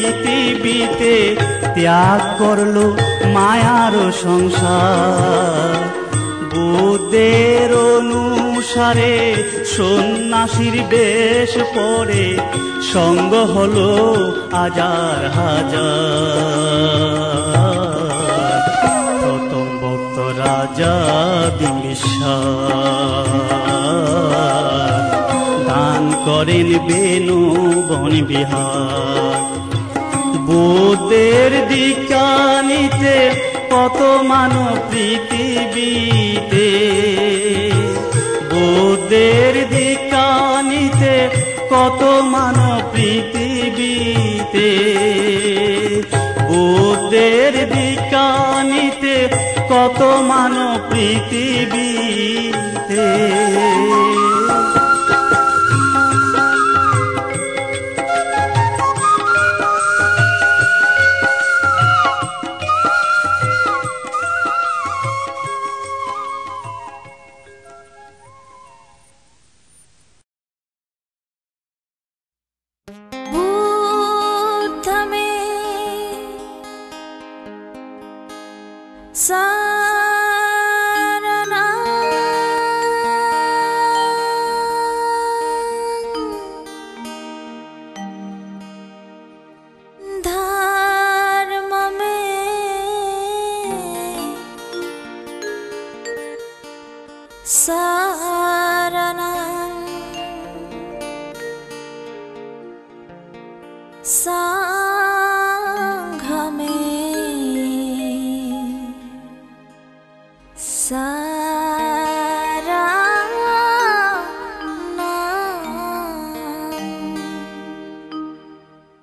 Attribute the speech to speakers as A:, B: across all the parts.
A: পৃথিবীতে ত্যাগ করলো মায়ার সংসার। বুদ্ধের অনুসারে সন্ন্যাসীর বেশ পরে সঙ্গ হলো হাজার হাজার। প্রথম ভক্ত রাজা বিম্বিসার দান করেন বেনু বন বিহার। বুদ্ধের দীক্ষা নিতে কত মানব পৃথিবীতে, বুদ্ধের দীক্ষা নিতে কত মানব পৃথিবীতে, বুদ্ধের দীক্ষা নিতে কত মানব পৃথিবীতে।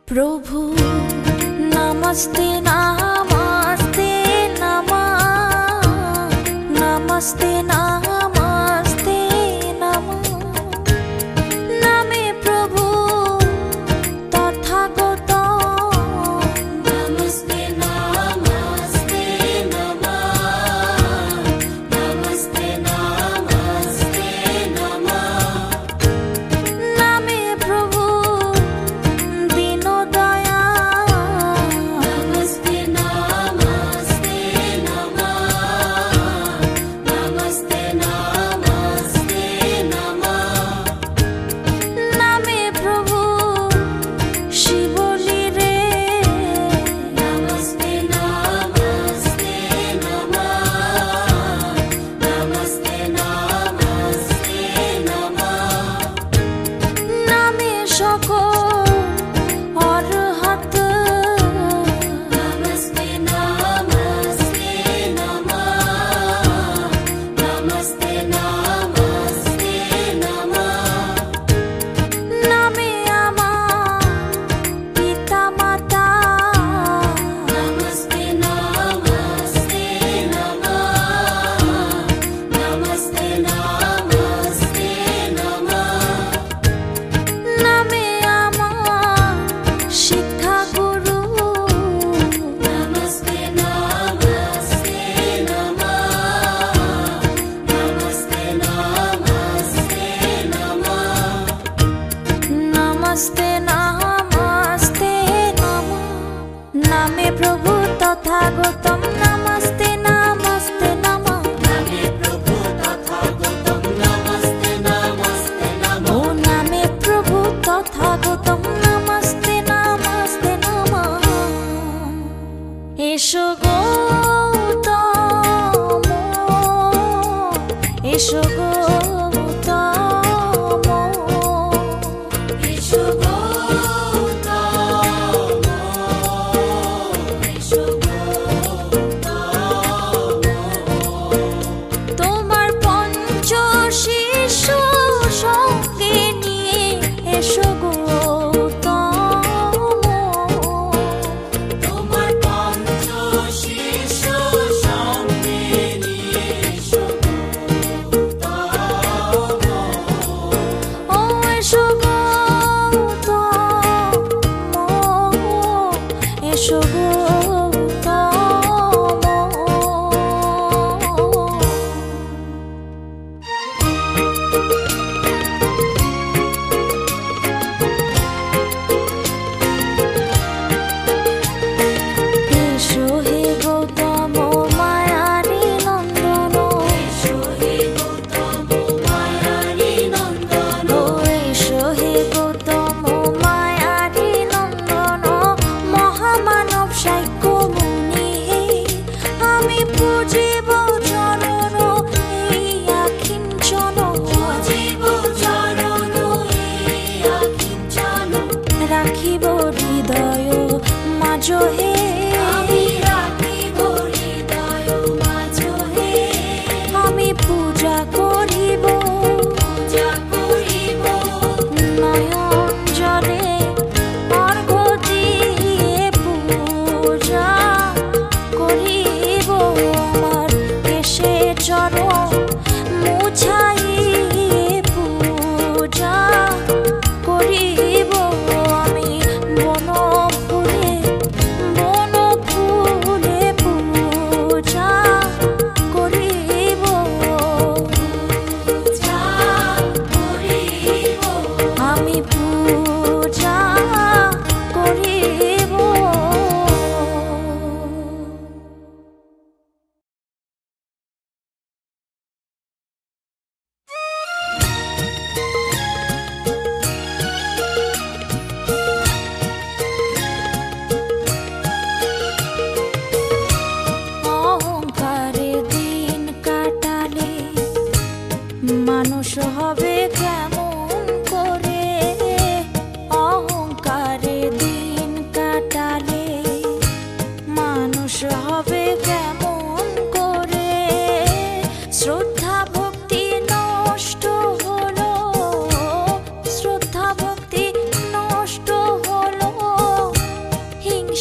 B: प्रभु नमस्ते नमस्ते नमः, नमस्ते नमस्ते नमः। नामे प्रभु तथागत नमस्ते नमस्ते नमः, नमस्ते नमस्ते नमः। नामे प्रभु तथागतम नमस्ते नमस्ते नमः। नामे प्रभु तथागतम नमस्ते नमस्ते नमः। ओ नामे प्रभु तथागतम नमस्ते नमस्ते नमः। एषो गौतम एषो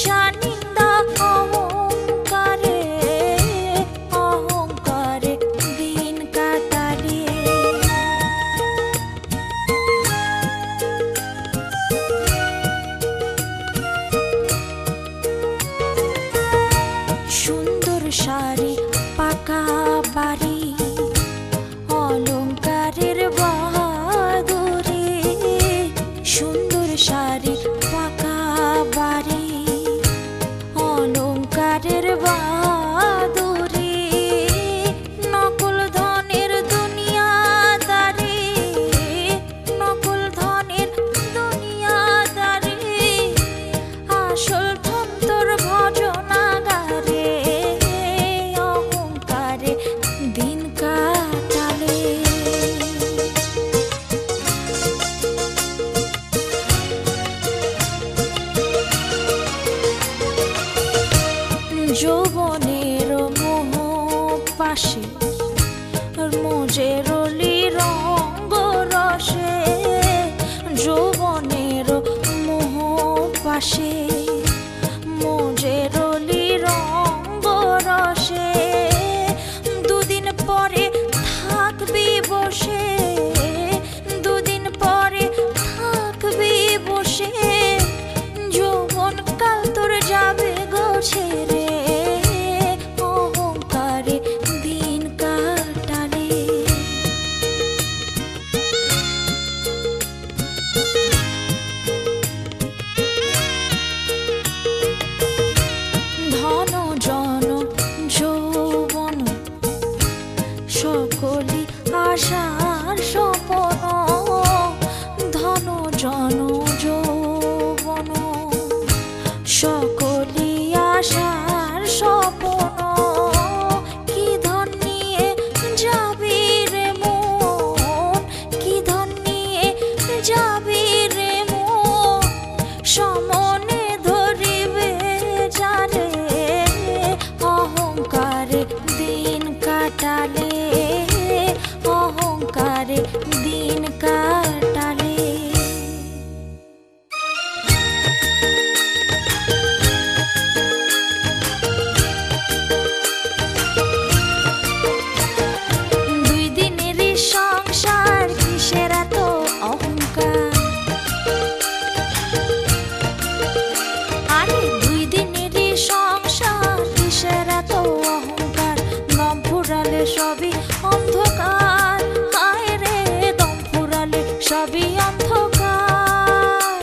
B: হিংসা নিন্দা অহংকারে অহংকারে দিন কাটালে। সুন্দর শাড়ি পাকা বাড়ি অলংকারের বাহাদুরি, সুন্দর শাড়ি পাকা বাড়ি অলংকারের বাহাদুরি, নকল ধনের দুনিয়াদারি, নকল ধনের দুনিয়াদারি, আসল ধন তোর ভজনাগারে অহংকারে দিন কাটালে। যৌবনের মোহ পাশে মোজেরলি রঙ্গ রসে, যৌবনের মোহ পাশে মোজেরলি রঙ্গ রসে, দুদিন পরে থাকবি বসে, দুদিন পরে থাকবি বসে, যৌবন কাল তোর যাবে গো ছেড়ে অহংকারে দিন কাটালে। ধন জন যৌবন সকলি আশার স্বপন, ধন জন যৌবন সকলি আশার স্বপন, কি ধন নিয়ে যাবি রে মন, কি ধন নিয়ে যাবি রে মন, সমনে ধরিবে যারে অহংকারে দিন কাটালে অহংকারে দিন কাটালে। দুই দিনেরই সংসার কিসের এত অহংকার, আরে দুই দিনেরই সংসার কিসের এত অহংকার, দম ফুরালে সবই অন্ধকার, হায় রে দম ফুরালে সবই অন্ধকার।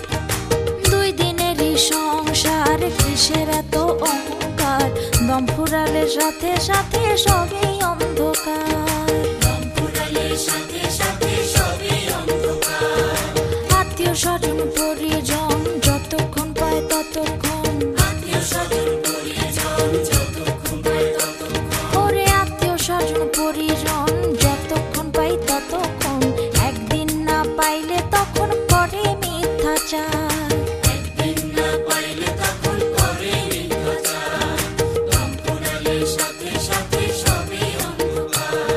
B: দুই দিনেরই সংসার কিসের এত অহংকার, দম ফুরালে সাথে সাথে সবই অন্ধকার, দম ফুরালে সাথে সাথে সবই অন্ধকার। আত্মীয় স্বজন পরিজন যতক্ষণ পায় ততক্ষণ, আত্মীয় স্বজন পরিজন যতক্ষণ পায় ততক্ষণ, ওরে আত্মীয় স্বজন পরিজন যতক্ষণ পাই ততক্ষণ, একদিন না পাইলে তখন করে মিথ্যাচার, একদিন না পাইলে তখন করে মিথ্যাচার। দম ফুরালে সাথে সাথে সবই অন্ধকার,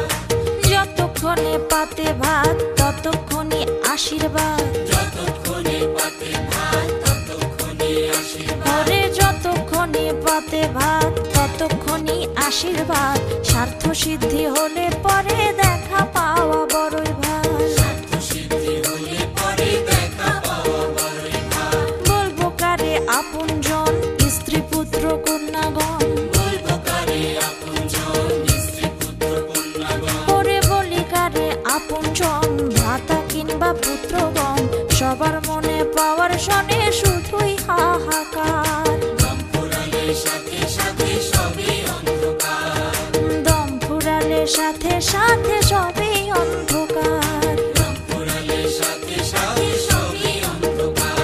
B: যতক্ষণে পাতে ভাত ততক্ষণে আশীর্বাদ, যতক্ষণে পাতে ভাত ততক্ষণে আশীর্বাদ, ওরে যতক্ষণে পাতে ভাত ততক্ষণই আশীর্বাদ। স্বার্থ সিদ্ধি হলে পরে দেখা পাওয়া বড়ই ভার, স্বার্থ সিদ্ধি হলে পরে দেখা পাওয়া বড়ই ভার। বলবো কারে আপনজন স্ত্রী পুত্র কন্যাগণ, বলবো কারে আপনজন স্ত্রী পুত্র কন্যাগণ, ওরে বলি কারে আপনজন ভ্রাতা কিংবা পুত্রগণ, সবার মনে পাওয়ার শনে শুধুই হাহাকার। দম ফুরালে সাথে সাথে সবই অন্ধকার, দম ফুরালে সাথে সাথে সবই অন্ধকার, দম ফুরালে সাথে সাথে সবই অন্ধকার।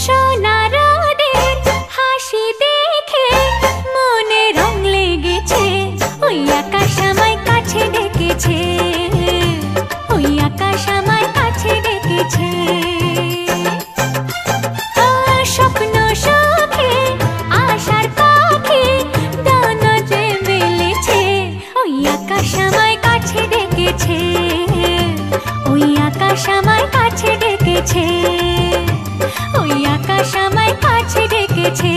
C: সোনা রোদের হাসি দেখে মনে রং লেগেছে।
B: ওই আকাশ আমায় কাছে ডেকেছে,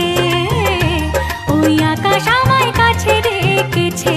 B: ওই আকাশ আমায় কাছে ডেকেছে।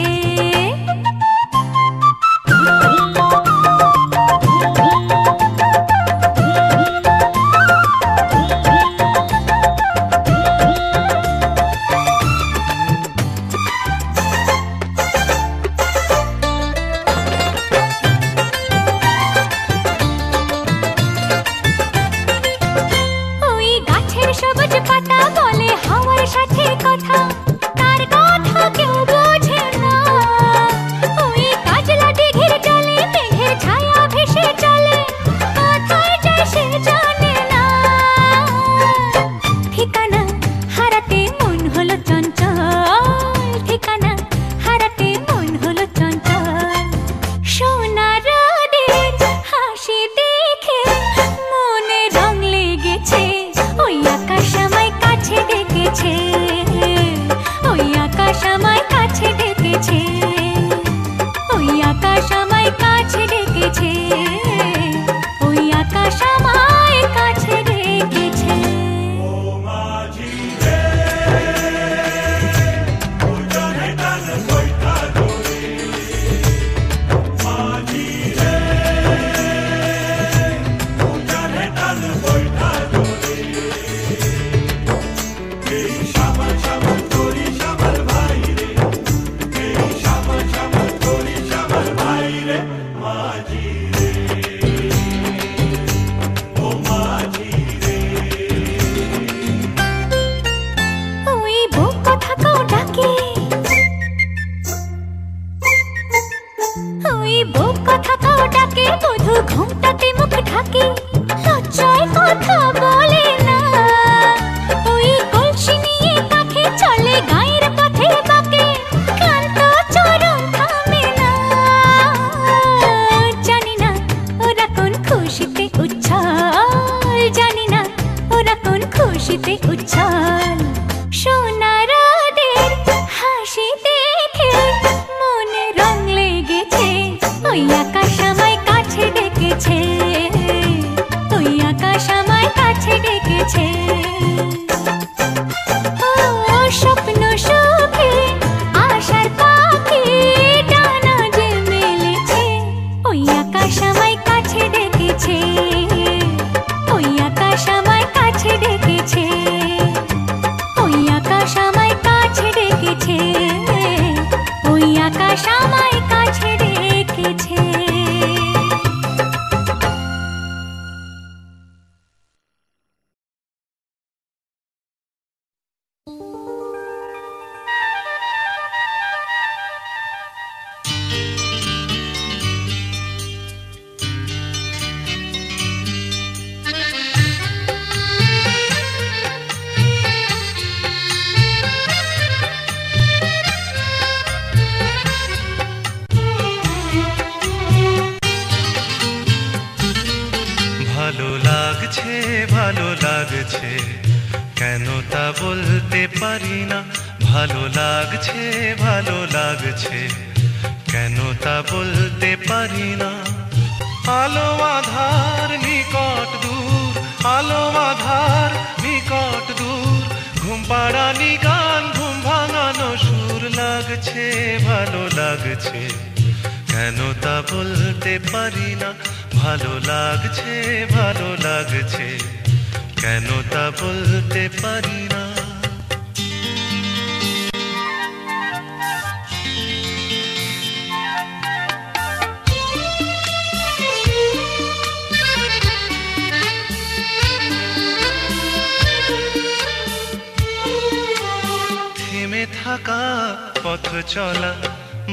C: পথ চলা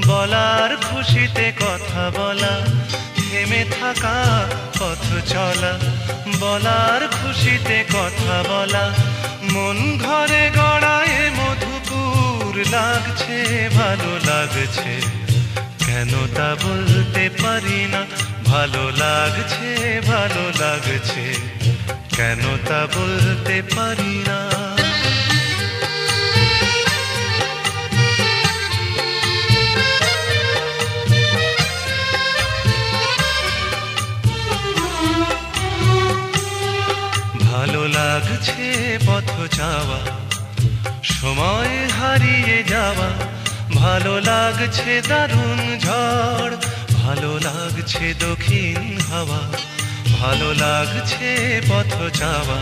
C: বলার খুশিতে কথা বলা, থেমে থাকা পথ চলা বলার খুশিতে কথা বলা, মন ঘরে গড়ায় মধুপুর লাগছে ভালো লাগছে, কেন তা বলতে পারি না, ভালো লাগছে ভালো লাগছে, কেন তা বলতে পারি না। ভালো লাগছে পথ চাওয়া, সময় হারিয়ে যাওয়া, ভালো লাগছে দারুণ ঝড়, ভালো লাগছে দক্ষিণ হাওয়া, ভালো লাগছে পথ চাওয়া,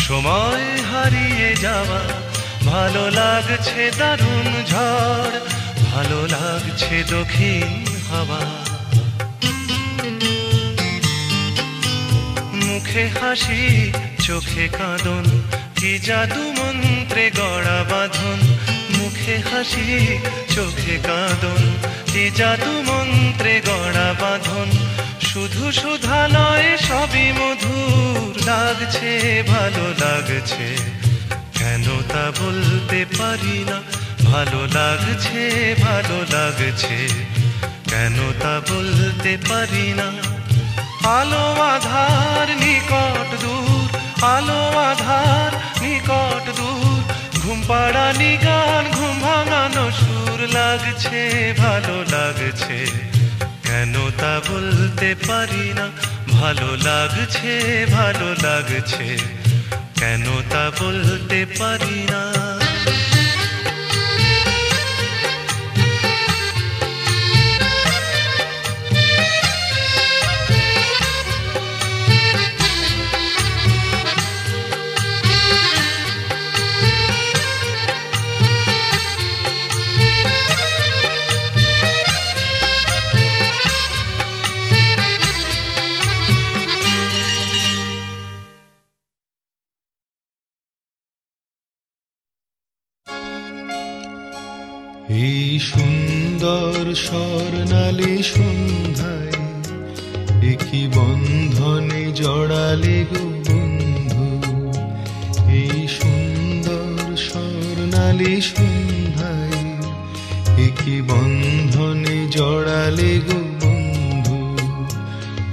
C: সময় হারিয়ে যাওয়া, ভালো লাগছে দারুণ ঝড়, ভালো লাগছে দক্ষিণ হাওয়া। মুখে হাসি চোখে কাঁদন, কি জাদু মন্ত্রে গড়া বাঁধন, মুখে হাসি চোখে কাঁদন, কি জাদু মন্ত্রে গড়া বাঁধন, শুধু সুধা নয় সবই মধুর লাগছে, ভালো লাগছে, কেন তা বলতে পারি না, ভালো লাগছে, ভালো লাগছে, কেন তা বলতে পারি না। আলো আধার নিকট দূর, আলো আধার নিকট দূর, ঘুম পাড়ানি গান ঘুম ভাঙানো সুর লাগছে, ভালো লাগছে, কেন তা বলতে পারি না, ভালো লাগছে, ভালো লাগছে, কেন তা বলতে পারি না।
D: এই সুন্দর স্বর্ণালী সন্ধ্যায় একই বন্ধনে জড়ালে গো বন্ধু, এই সুন্দর স্বর্ণালী সন্ধ্যায় একই বন্ধনে জড়ালে গো বন্ধু,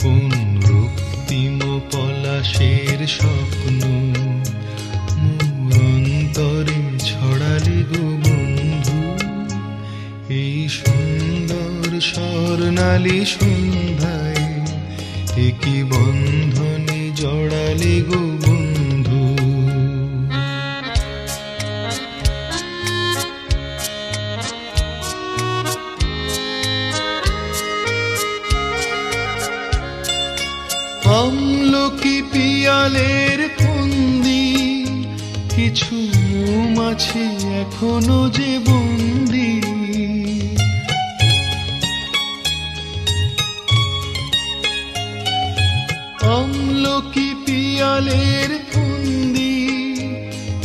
D: কোন রক্তিম পলাশের স্বপ্ন মোর অন্তরে ছড়ালে গো বন্ধু, এই সুন্দর স্বর্ণালী সন্ধ্যায় একই বন্ধনে জড়ালে গো বন্ধু। আমলকি পিয়ালের ফন্দি, কিছু মৌমাছি এখনো যে বন্দি, আমলকি পিয়ালের ফন্দি,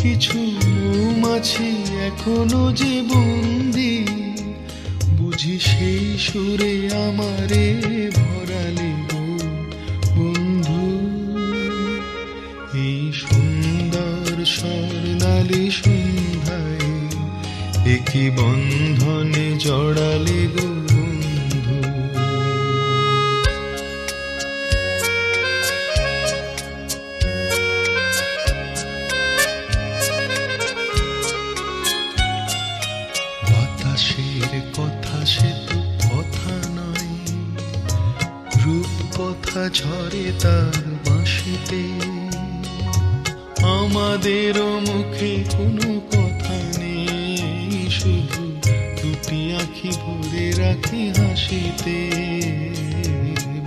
D: কিছু মৌমাছি এখনো যে বন্দি, বুঝি সেই সুরে আমারে ভরালে গো বন্ধু, এই সুন্দর স্বর্ণালী সন্ধ্যায় একই বন্ধনে জড়ালে গো বন্ধু। বাতাসের কথা সে তো কথা নয়, রূপ কথা ঝরে তার বাঁশিতে, আমাদেরও মুখে কোনো কথা নেই, শুধু দুটি আঁখি ভরে রাখি হাসিতে।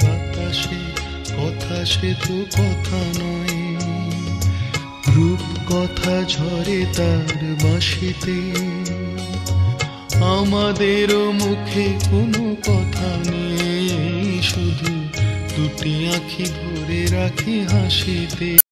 D: বাতাসে কথা সে তো কথা নয়, রূপ কথা ঝরে তার বাঁশিতে, আমাদেরও মুখে কোনো কথা নেই, শুধু দুটি আঁখি ভরে রাখি হাসিতে।